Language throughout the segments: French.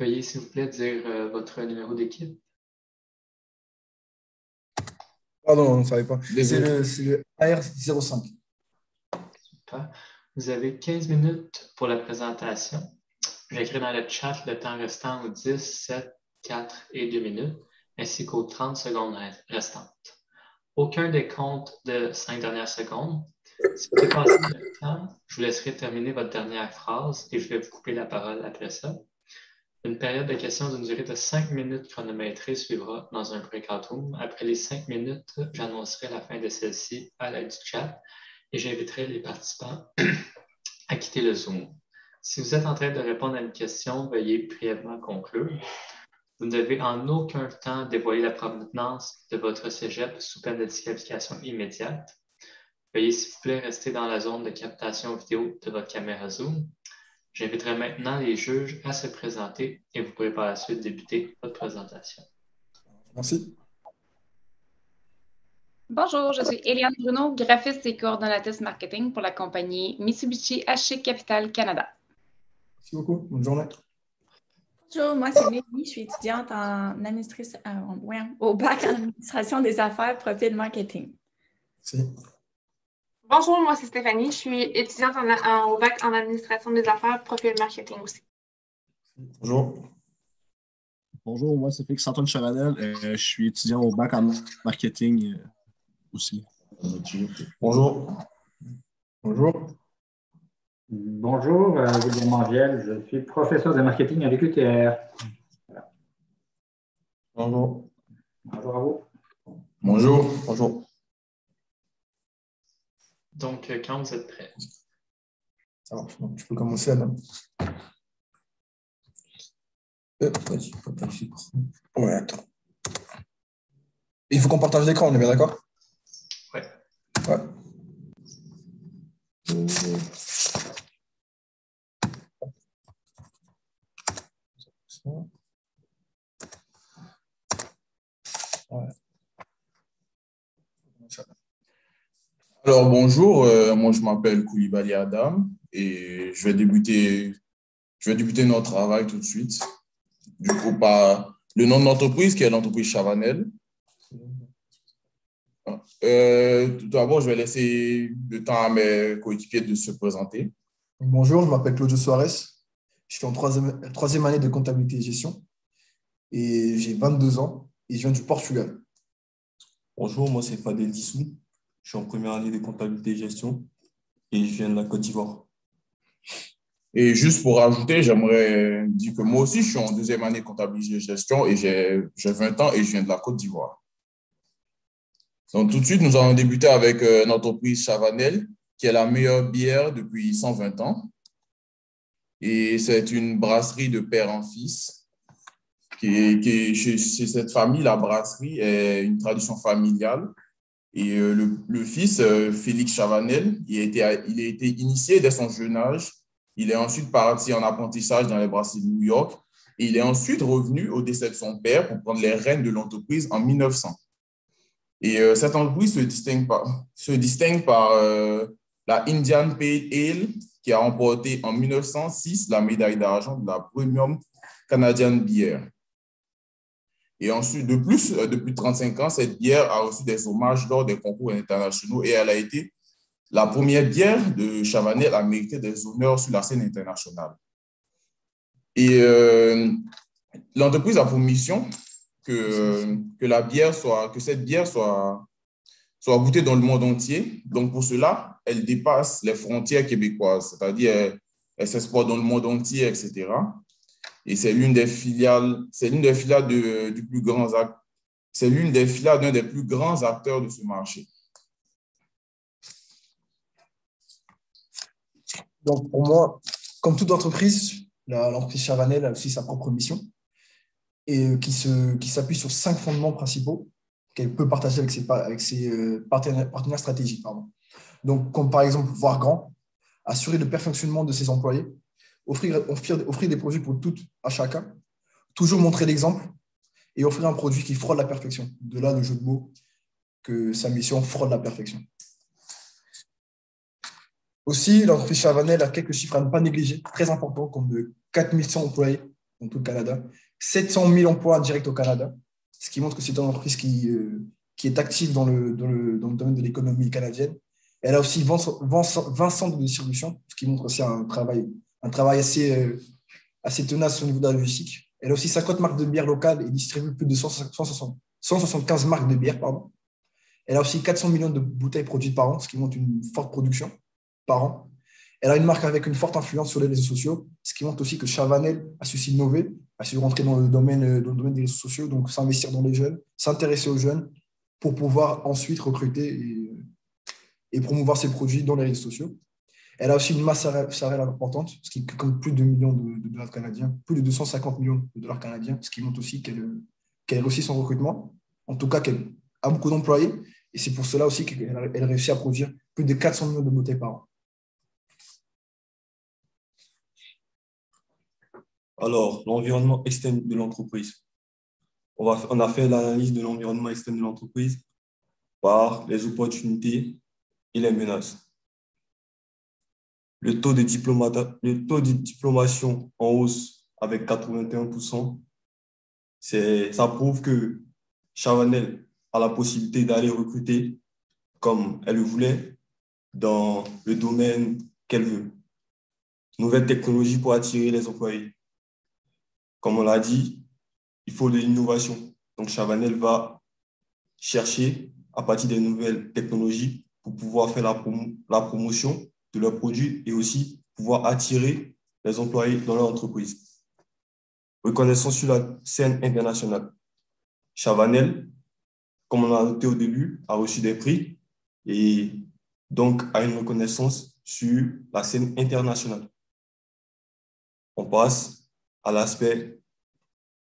Veuillez s'il vous plaît dire votre numéro d'équipe. Pardon, on ne savait pas. C'est Désolé. le AR05. Super. Vous avez 15 minutes pour la présentation. J'écris dans le chat le temps restant aux 10, 7, 4 et 2 minutes, ainsi qu'aux 30 secondes restantes. Aucun décompte de 5 dernières secondes. Si vous dépassez le temps, je vous laisserai terminer votre dernière phrase et je vais vous couper la parole après ça. Une période de questions d'une durée de 5 minutes chronométrée suivra dans un breakout room. Après les 5 minutes, j'annoncerai la fin de celle-ci à l'aide du chat et j'inviterai les participants à quitter le Zoom. Si vous êtes en train de répondre à une question, veuillez brièvement conclure. Vous ne devez en aucun temps dévoiler la provenance de votre cégep sous peine de disqualification immédiate. Veuillez s'il vous plaît rester dans la zone de captation vidéo de votre caméra Zoom. J'inviterai maintenant les juges à se présenter et vous pourrez par la suite débuter votre présentation. Merci. Bonjour, je suis Eliane Bruno, graphiste et coordonnatrice marketing pour la compagnie Mitsubishi HC Capital Canada. Merci beaucoup. Bonne journée. Bonjour, moi c'est Mélanie, je suis étudiante au bac en administration des affaires, profil marketing. Merci. Bonjour, moi c'est Stéphanie, je suis étudiante au bac en administration des affaires, profil marketing aussi. Bonjour. Bonjour, moi c'est Félix-Antoine Chavanel, je suis étudiant au bac en marketing aussi. Bonjour. Bonjour. Bonjour, William Manviel, je suis professeur de marketing à l'UQTR. Voilà. Bonjour. Bonjour à vous. Bonjour. Bonjour. Donc, quand vous êtes prêts. Ça marche. Donc, tu peux commencer, Adam. Vas-y, partage. Ouais, attends. Il faut qu'on partage l'écran, on est bien d'accord? Ouais. Ouais. Ouais. Alors, bonjour, moi je m'appelle Koulibaly Adam et je vais débuter notre travail tout de suite. Du coup, par le nom de l'entreprise qui est l'entreprise Chavanel. Tout d'abord, je vais laisser le temps à mes coéquipiers de se présenter. Bonjour, je m'appelle Claudio Suarez. Je suis en troisième année de comptabilité et gestion et j'ai 22 ans et je viens du Portugal. Bonjour, moi c'est Fadel Dissou. Je suis en première année de comptabilité et gestion et je viens de la Côte d'Ivoire. Et juste pour rajouter, j'aimerais dire que moi aussi, je suis en deuxième année de comptabilité et gestion et j'ai 20 ans et je viens de la Côte d'Ivoire. Donc, tout de suite, nous allons débuter avec l'entreprise Chavanel, qui est la meilleure bière depuis 120 ans. Et c'est une brasserie de père en fils. Chez cette famille, la brasserie est une tradition familiale. Et le fils, Félix Chavanel, il a été initié dès son jeune âge. Il est ensuite parti en apprentissage dans les brasseries de New York. Et il est ensuite revenu au décès de son père pour prendre les rênes de l'entreprise en 1900. Et cette entreprise se distingue par la Indian Pale Ale, qui a remporté en 1906 la médaille d'argent de la Premium Canadian Beer. Et ensuite, de plus, depuis 35 ans, cette bière a reçu des hommages lors des concours internationaux et elle a été la première bière de Chavanel à mériter des honneurs sur la scène internationale. Et l'entreprise a pour mission que cette bière soit goûtée dans le monde entier. Donc, pour cela, elle dépasse les frontières québécoises, c'est-à-dire elle s'exporte dans le monde entier, etc. Et c'est l'une des filiales du plus grand c'est l'une des filiales d'un des plus grands acteurs de ce marché. Donc, pour moi, comme toute entreprise, l'entreprise Chavanel a aussi sa propre mission et qui s'appuie sur 5 fondements principaux qu'elle peut partager avec ses partenaires stratégiques. Pardon. Donc, comme par exemple, voir grand, assurer le perfectionnement de ses employés, offrir des produits pour toutes à chacun, toujours montrer l'exemple et offrir un produit qui frôle la perfection. De là, le jeu de mots, que sa mission frôle la perfection. Aussi, l'entreprise Chavanel a quelques chiffres à ne pas négliger, très importants, comme de 4100 employés dans tout le Canada, 700 000 emplois directs au Canada, ce qui montre que c'est une entreprise qui est active dans le domaine de l'économie canadienne. Elle a aussi 20 centres de distribution, ce qui montre aussi un travail assez tenace au niveau de la logistique. Elle a aussi 50 marques de bière locales et distribue plus de 175 marques de bière. Pardon. Elle a aussi 400 millions de bouteilles produites par an, ce qui montre une forte production par an. Elle a une marque avec une forte influence sur les réseaux sociaux, ce qui montre aussi que Chavanel a su s'innover, a su rentrer dans le domaine des réseaux sociaux, donc s'investir dans les jeunes, s'intéresser aux jeunes pour pouvoir ensuite recruter et promouvoir ses produits dans les réseaux sociaux. Elle a aussi une masse salariale importante, ce qui compte plus de 2 millions de dollars canadiens, plus de 250 millions de dollars canadiens, ce qui montre aussi qu'elle réussit son recrutement, en tout cas qu'elle a beaucoup d'employés, et c'est pour cela aussi qu'elle réussit à produire plus de 400 millions de bouteilles par an. Alors, l'environnement externe de l'entreprise. On a fait l'analyse de l'environnement externe de l'entreprise par les opportunités et les menaces. Le taux de diplomation en hausse avec 81%, ça prouve que Chavanel a la possibilité d'aller recruter comme elle le voulait dans le domaine qu'elle veut. Nouvelles technologies pour attirer les employés. Comme on l'a dit, il faut de l'innovation. Donc, Chavanel va chercher à partir des nouvelles technologies pour pouvoir faire la promotion de leurs produits et aussi pouvoir attirer les employés dans leur entreprise. Reconnaissance sur la scène internationale. Chavanel, comme on a noté au début, a reçu des prix et donc a une reconnaissance sur la scène internationale. On passe à l'aspect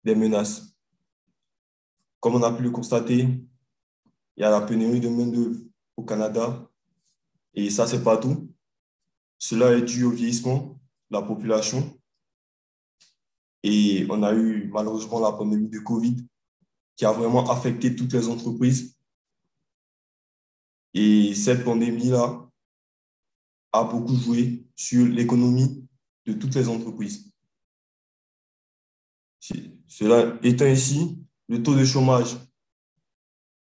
des menaces. Comme on a pu le constater, il y a la pénurie de main-d'œuvre au Canada et ça, c'est partout. Cela est dû au vieillissement de la population et on a eu malheureusement la pandémie de Covid qui a vraiment affecté toutes les entreprises. Et cette pandémie-là a beaucoup joué sur l'économie de toutes les entreprises. Cela étant ici, le taux de chômage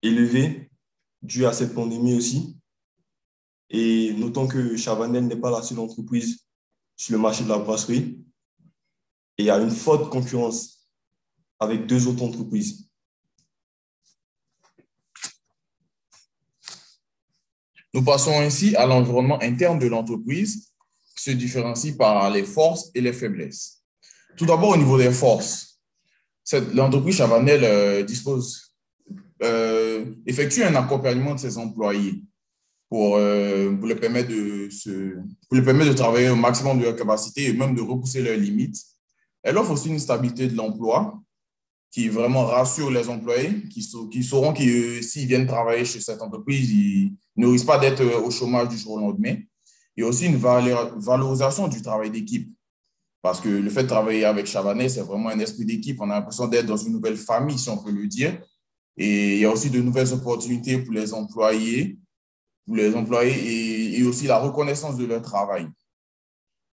élevé dû à cette pandémie aussi. Et notons que Chavanel n'est pas la seule entreprise sur le marché de la brasserie. Et il y a une forte concurrence avec 2 autres entreprises. Nous passons ainsi à l'environnement interne de l'entreprise qui se différencie par les forces et les faiblesses. Tout d'abord, au niveau des forces, l'entreprise Chavanel effectue un accompagnement de ses employés pour leur permettre de travailler au maximum de leur capacité et même de repousser leurs limites. Elle offre aussi une stabilité de l'emploi qui vraiment rassure les employés, qui sauront que s'ils viennent travailler chez cette entreprise, ils ne risquent pas d'être au chômage du jour au lendemain. Il y a aussi une valorisation du travail d'équipe. Parce que le fait de travailler avec Chavanel, c'est vraiment un esprit d'équipe. On a l'impression d'être dans une nouvelle famille, si on peut le dire. Et il y a aussi de nouvelles opportunités pour les employés et aussi la reconnaissance de leur travail.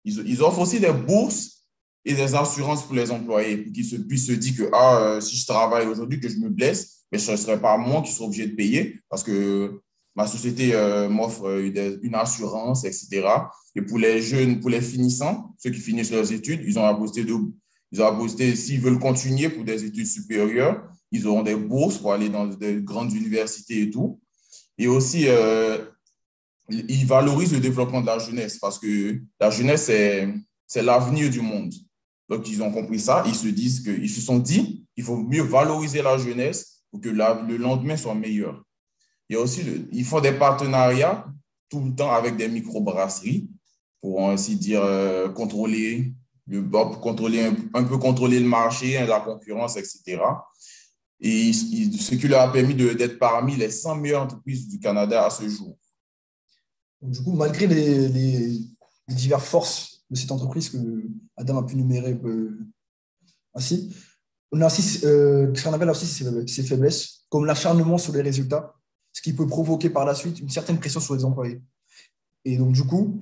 Ils offrent aussi des bourses et des assurances pour les employés pour qu'ils puissent se dire que si je travaille aujourd'hui, que je me blesse, mais ce ne serait pas moi qui serai obligé de payer parce que ma société m'offre une assurance, etc. Et pour les jeunes, pour les finissants, ceux qui finissent leurs études, ils ont la possibilité, s'ils veulent continuer pour des études supérieures, ils auront des bourses pour aller dans de grandes universités et tout. Et aussi, ils valorisent le développement de la jeunesse parce que la jeunesse, c'est l'avenir du monde. Donc, ils ont compris ça. Ils se sont dit qu'il faut mieux valoriser la jeunesse pour que le lendemain soit meilleur. Il y a aussi, ils font des partenariats tout le temps avec des microbrasseries pour ainsi dire contrôler le marché, la concurrence, etc. Et ce qui leur a permis d'être parmi les 100 meilleures entreprises du Canada à ce jour. Donc, du coup, malgré les diverses forces de cette entreprise que Adam a pu numérer ainsi, on a aussi ce qu'on appelle aussi ses faiblesses, comme l'acharnement sur les résultats, ce qui peut provoquer par la suite une certaine pression sur les employés. Et donc, du coup,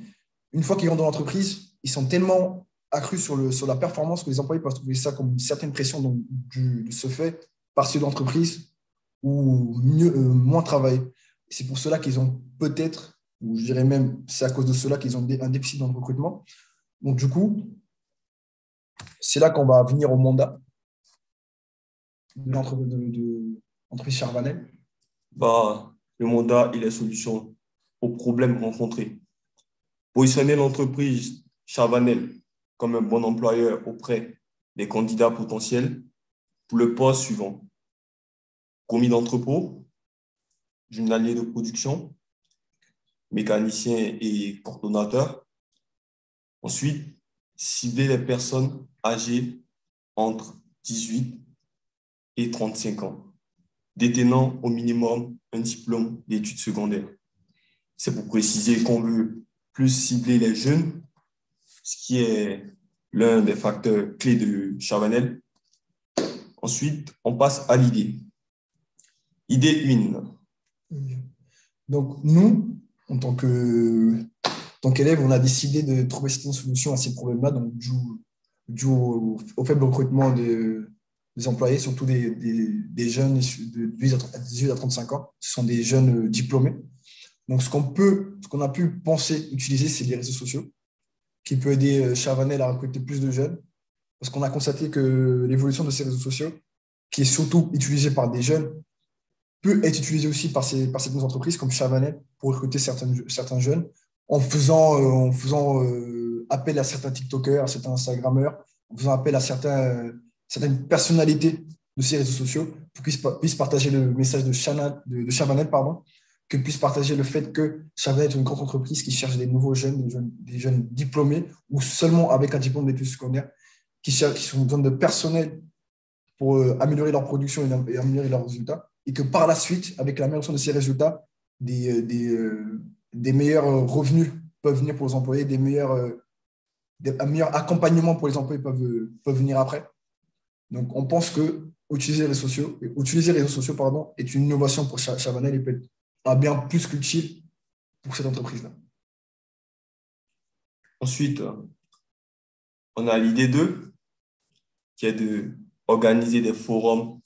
une fois qu'ils rentrent dans l'entreprise, ils sont tellement accru sur la performance, que les employés peuvent trouver ça comme une certaine pression de ce fait, partir de l'entreprise ou moins travailler. C'est pour cela qu'ils ont peut-être, ou je dirais même, c'est à cause de cela qu'ils ont un déficit dans le recrutement. Donc, du coup, c'est là qu'on va venir au mandat de l'entreprise Charvanel. Le mandat et les solutions aux problèmes rencontrés. Positionner l'entreprise Charvanel comme un bon employeur auprès des candidats potentiels pour le poste suivant. Commis d'entrepôt, journalier de production, mécanicien et coordonnateur. Ensuite, cibler les personnes âgées entre 18 et 35 ans, détenant au minimum un diplôme d'études secondaires. C'est pour préciser qu'on veut plus cibler les jeunes, ce qui est l'un des facteurs clés de Charvanel. Ensuite, on passe à l'idée. Idée 1. Donc, nous, en tant qu'élèves, on a décidé de trouver une solution à ces problèmes-là, donc dû au faible recrutement des employés, surtout des jeunes de 18 à 35 ans. Ce sont des jeunes diplômés. Donc, ce qu'on a pu penser utiliser, c'est les réseaux sociaux, qui peut aider Charvanel à recruter plus de jeunes, parce qu'on a constaté que l'évolution de ces réseaux sociaux, qui est surtout utilisée par des jeunes, peut être utilisée aussi par certaines entreprises comme Charvanel pour recruter certains jeunes, en faisant appel à certains TikTokers, à certains Instagrammeurs, en faisant appel à certaines personnalités de ces réseaux sociaux pour qu'ils puissent partager le message de Charvanel, que puissent partager le fait que Charvanel est une grande entreprise qui cherche des nouveaux jeunes, des jeunes diplômés ou seulement avec un diplôme d'études secondaires, qui ont besoin de personnel pour améliorer leur production et améliorer leurs résultats, et que par la suite, avec l'amélioration de ces résultats, des meilleurs revenus peuvent venir pour les employés, un meilleur accompagnement pour les employés peuvent venir après. Donc, on pense que utiliser les réseaux sociaux est une innovation pour Charvanel et peut être bien plus qu'utile pour cette entreprise-là. Ensuite, on a l'idée 2, qui est d'organiser des forums,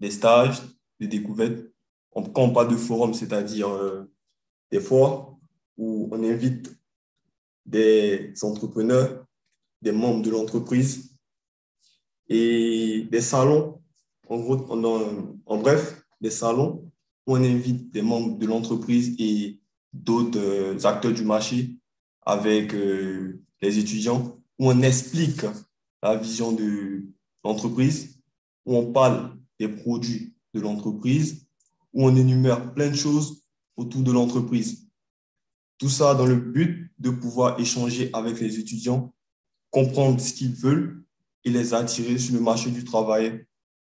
des stages, des découvertes. Quand on parle de forum, c'est-à-dire des foires où on invite des entrepreneurs, des membres de l'entreprise et des salons, en bref, des salons où on invite des membres de l'entreprise et d'autres acteurs du marché avec les étudiants, où on explique la vision de l'entreprise, où on parle des produits de l'entreprise, où on énumère plein de choses autour de l'entreprise. Tout ça dans le but de pouvoir échanger avec les étudiants, comprendre ce qu'ils veulent et les attirer sur le marché du travail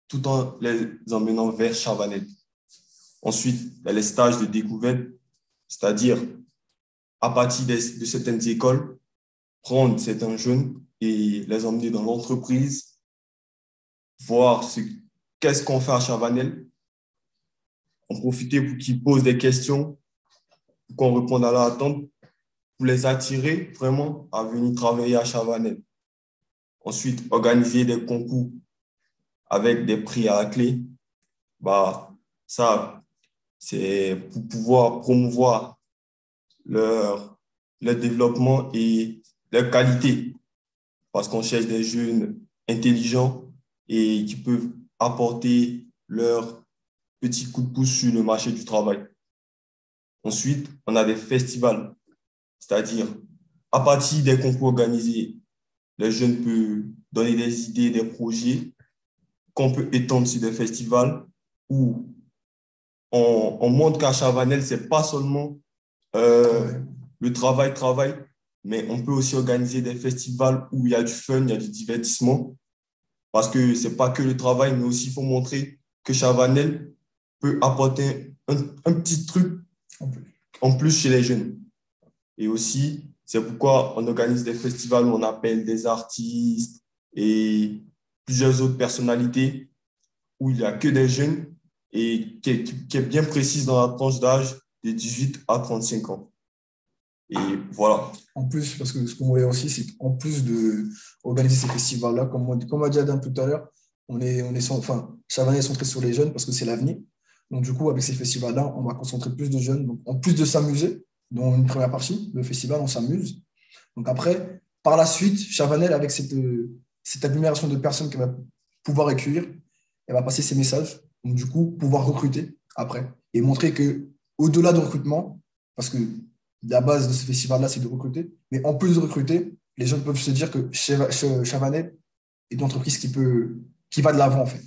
tout en les emmenant vers Charvanel. Ensuite, il y a les stages de découverte, c'est-à-dire à partir de certaines écoles, prendre certains jeunes et les emmener dans l'entreprise, voir qu'est-ce qu'on fait à Charvanel, en profiter pour qu'ils posent des questions, pour qu'on réponde à leur attente, pour les attirer vraiment à venir travailler à Charvanel. Ensuite, organiser des concours avec des prix à la clé. Ça, c'est pour pouvoir promouvoir leur développement et leur qualité. Parce qu'on cherche des jeunes intelligents et qui peuvent apporter leur petit coup de pouce sur le marché du travail. Ensuite, on a des festivals, c'est-à-dire à partir des concours organisés, les jeunes peuvent donner des idées, des projets qu'on peut étendre sur des festivals où on montre qu'à Charvanel, ce n'est pas seulement le travail, mais on peut aussi organiser des festivals où il y a du fun, il y a du divertissement, parce que ce n'est pas que le travail, mais aussi il faut montrer que Charvanel peut apporter un petit truc en plus chez les jeunes. Et aussi, c'est pourquoi on organise des festivals où on appelle des artistes et plusieurs autres personnalités où il n'y a que des jeunes et qui est bien précise dans la tranche d'âge de 18 à 35 ans. Et voilà. En plus, parce que ce qu'on voulait aussi, c'est qu'en plus d'organiser ces festivals-là, comme a dit Adam tout à l'heure, Chavanel est centré sur les jeunes parce que c'est l'avenir. Donc, du coup, avec ces festivals-là, on va concentrer plus de jeunes. Donc, en plus de s'amuser, dans une première partie, le festival, on s'amuse. Donc, après, par la suite, Chavanel, avec cette agglomération de personnes qu'elle va pouvoir accueillir, elle va passer ses messages. Donc, du coup, pouvoir recruter après et montrer qu'au-delà du recrutement, parce que la base de ce festival-là, c'est de recruter, mais en plus de recruter, les jeunes peuvent se dire que Chavanel est une entreprise qui va de l'avant, en fait,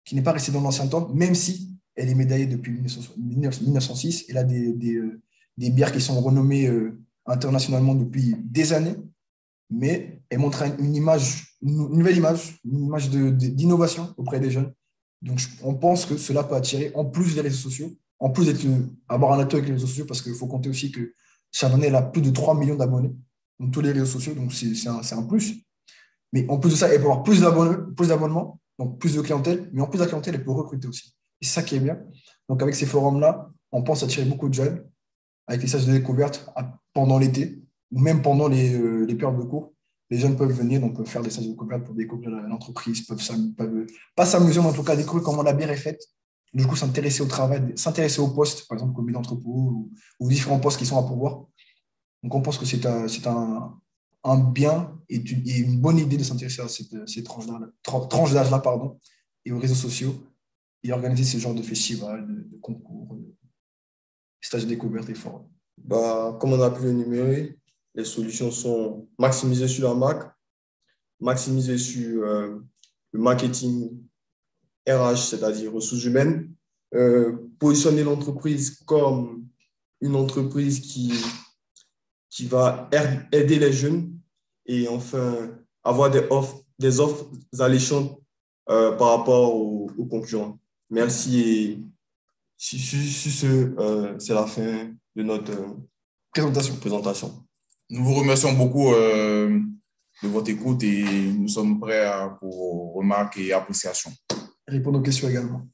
qui n'est pas restée dans l'ancien temps, même si elle est médaillée depuis 1906. Elle a des bières qui sont renommées internationalement depuis des années, mais elle montre une nouvelle image, une image d'innovation auprès des jeunes. Donc, on pense que cela peut attirer, en plus des réseaux sociaux, en plus d'avoir un atout avec les réseaux sociaux, parce qu'il faut compter aussi que Chavanel a plus de 3 millions d'abonnés dans tous les réseaux sociaux, donc c'est un plus. Mais en plus de ça, elle peut avoir plus d'abonnements, donc plus de clientèle, mais en plus de la clientèle, elle peut recruter aussi. Et c'est ça qui est bien. Donc, avec ces forums-là, on pense attirer beaucoup de jeunes avec les stages de découverte pendant l'été ou même pendant les périodes de cours. Les jeunes peuvent venir, donc peuvent faire des stages de découverte pour découvrir l'entreprise, peuvent pas s'amuser, mais en tout cas découvrir comment la bière est faite. Du coup, s'intéresser au travail, s'intéresser aux postes, par exemple, commis d'entrepôt ou différents postes qui sont à pourvoir. Donc, on pense que c'est un bien et une bonne idée de s'intéresser à ces tranches d'âge-là, pardon, et aux réseaux sociaux et organiser ce genre de festivals, de concours, de stages de découverte et forums. Comme on a pu l'énumérer, les solutions sont maximisées sur la marque, maximisées sur le marketing RH, c'est-à-dire ressources humaines, positionner l'entreprise comme une entreprise qui va aider les jeunes et enfin avoir des offres alléchantes par rapport aux concurrents. Merci et c'est la fin de notre présentation. Nous vous remercions beaucoup de votre écoute et nous sommes prêts pour remarques et appréciations. Répondre aux questions également.